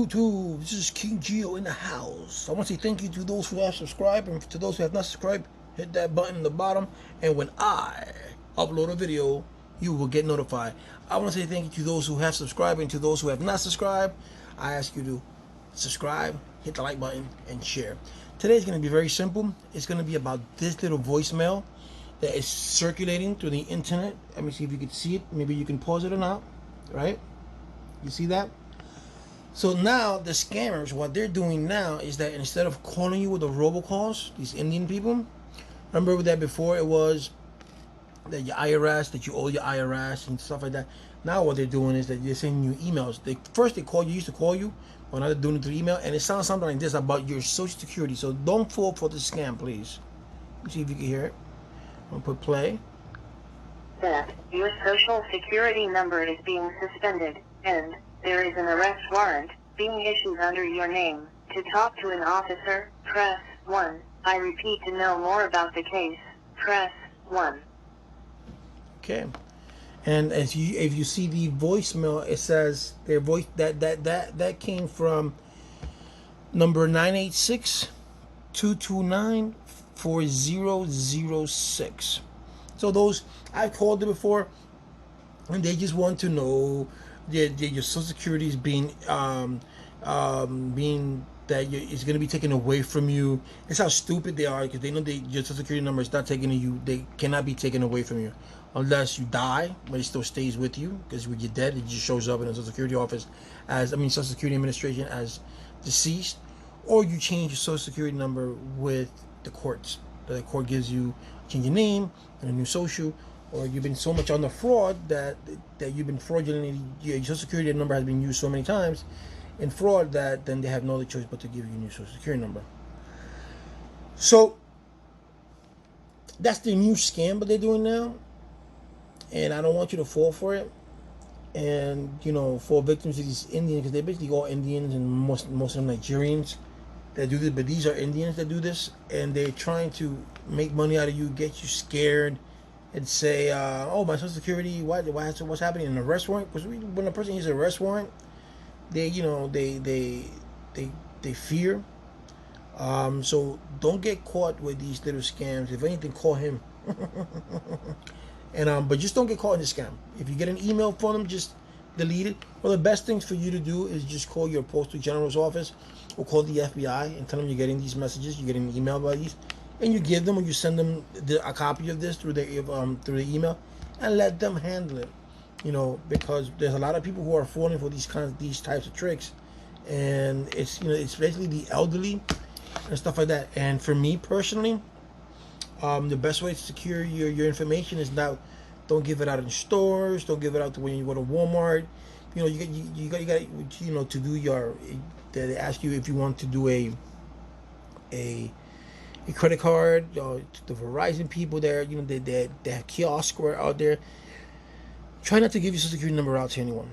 YouTube? This is King Geo in the house. I want to say thank you to those who have subscribed, and to those who have not subscribed, hit that button in the bottom, and when I upload a video, you will get notified. I want to say thank you to those who have subscribed, and to those who have not subscribed, I ask you to subscribe, hit the like button, and share. Today's going to be very simple. It's going to be about this little voicemail that is circulating through the internet. Let me see if you can see it. Maybe you can pause it or not. Right? You see that? So now the scammers, what they're doing now is that instead of calling you with the robocalls, these Indian people, remember that before it was that your IRS, that you owe your IRS and stuff like that. Now what they're doing is that they're sending you emails. They used to call you, but now they're doing it through email, and it sounds something like this about your Social Security. So don't fall for the scam, please. Let me see if you can hear it. I'm gonna put play. That your Social Security number is being suspended, and there is an arrest warrant being issued under your name. To talk to an officer, press 1. I repeat, to know more about the case, press 1. Okay. And if you see the voicemail, it says their voice that came from number 986-229-4006. So those, I called it before, and they just want to know your Social Security is being it's going to be taken away from you. It's how stupid they are, because they know your Social Security number is not taken to you. They cannot be taken away from you unless you die, but it still stays with you, because when you're dead, it just shows up in the Social Security office Social Security Administration as deceased, or you change your Social Security number with the courts. The court gives you change your name and a new social, or you've been so much on the fraud that you've been fraudulently, your Social Security number has been used so many times in fraud that then they have no other choice but to give you a new Social Security number. So that's the new scam that they're doing now, and I don't want you to fall for it. And for victims of these Indians, because they're basically all Indians, and most of them Nigerians that do this, but these are Indians that do this, and they're trying to make money out of you, get you scared, and say, "Oh, my Social Security, what's happening?" An arrest warrant, because when a person uses an arrest warrant, they fear. So don't get caught with these little scams. If anything, call him. And but just don't get caught in the scam. If you get an email from them, just delete it. Well, the best things for you to do is just call your postal general's office or call the FBI and tell them you're getting these messages, you're getting an email about these, and you give them, or you send them a copy of this through the email, and let them handle it. Because there's a lot of people who are falling for these types of tricks, and it's basically the elderly and stuff like that. And for me personally, the best way to secure your information is don't give it out in stores. Don't give it out when you go to Walmart. You got to do your. They ask you if you want to do a credit card. The Verizon people there, they have kiosks out there. Try not to give your Social Security number out to anyone.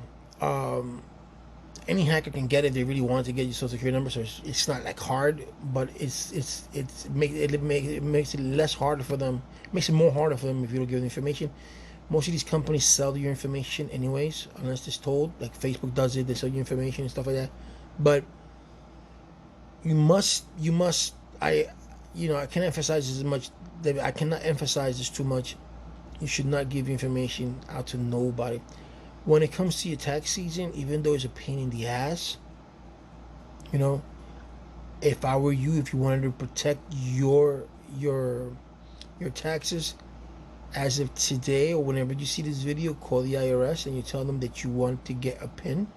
Any hacker can get it. They really want to get your Social Security number, so it's not like hard, but it makes it less harder for them. It makes it more harder for them if you don't give them information. Most of these companies sell your information anyways, unless it's told. Like Facebook does it; they sell your information and stuff like that. But you must. I can't emphasize this as much. I cannot emphasize this too much. You should not give your information out to nobody. When it comes to your tax season, even though it's a pain in the ass, if I were you, if you wanted to protect your taxes, as of today or whenever you see this video, call the IRS and you tell them that you want to get a PIN.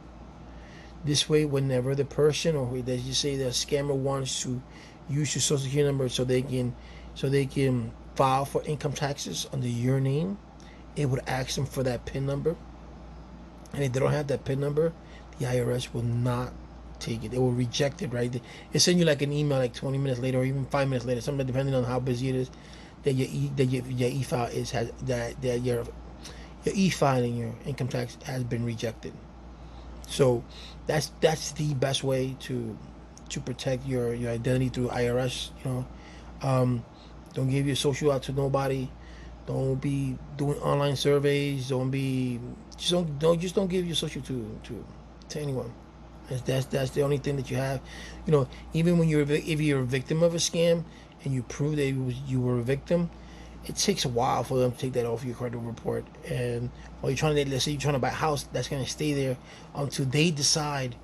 This way, whenever the person, or let's just say the scammer, wants to use your Social Security number so they can file for income taxes under your name, it would ask them for that PIN number. And if they don't have that PIN number, the IRS will not take it. They will reject it, right? They send you like an email like 20 minutes later or even 5 minutes later, something depending on how busy it is, that your e-file your e-filing your income tax has been rejected. So that's the best way to protect your identity through IRS. Don't give your social out to nobody. Don't be doing online surveys. Don't give your social to anyone. That's the only thing that you have. You know, even when if you're a victim of a scam and you prove that you were a victim, it takes a while for them to take that off your credit report. And while you're trying to, let's say you're trying to buy a house, that's going to stay there until they decide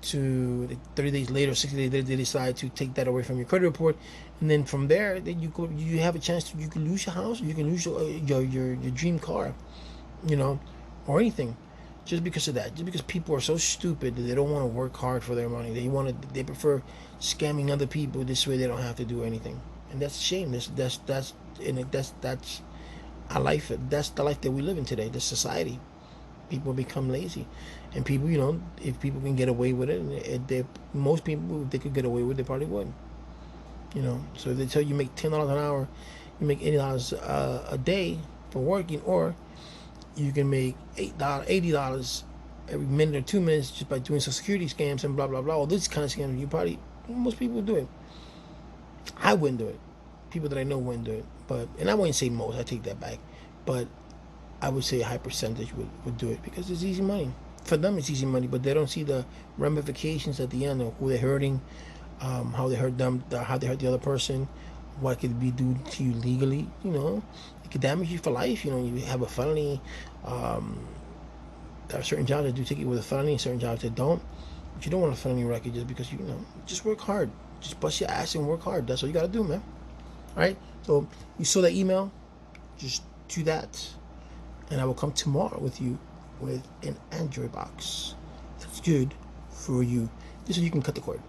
to 30 days later, 60 days later, they decide to take that away from your credit report. And then from there, then you have a chance to, you can lose your house, you can lose your dream car, you know, or anything, just because of that. Just because people are so stupid that they don't want to work hard for their money. They prefer scamming other people. This way they don't have to do anything, and that's a shame. That's a life. That's the life that we live in today. This society, people become lazy, and people, you know, if people can get away with it, most people, if they could get away with it, they probably would. You know, so if they tell you make $10 an hour, you make $80 a day for working, or you can make $80 every minute or 2 minutes just by doing some security scams and blah blah blah. All this kind of scams, most people would do it. I wouldn't do it. People that I know wouldn't do it. But, and I wouldn't say most, I take that back. But I would say a high percentage would do it because it's easy money. For them, it's easy money, but they don't see the ramifications at the end of who they're hurting, how they hurt them, how they hurt the other person, what could be due to you legally. You know, it could damage you for life. You know, you have a felony. There are certain jobs that do take you with a felony, certain jobs that don't. But you don't want a felony record just because, you know, just work hard. Just bust your ass and work hard. That's all you got to do, man. All right? So you saw that email. Just do that. And I will come tomorrow with you with an Android box that's good for you. Just so you can cut the cord.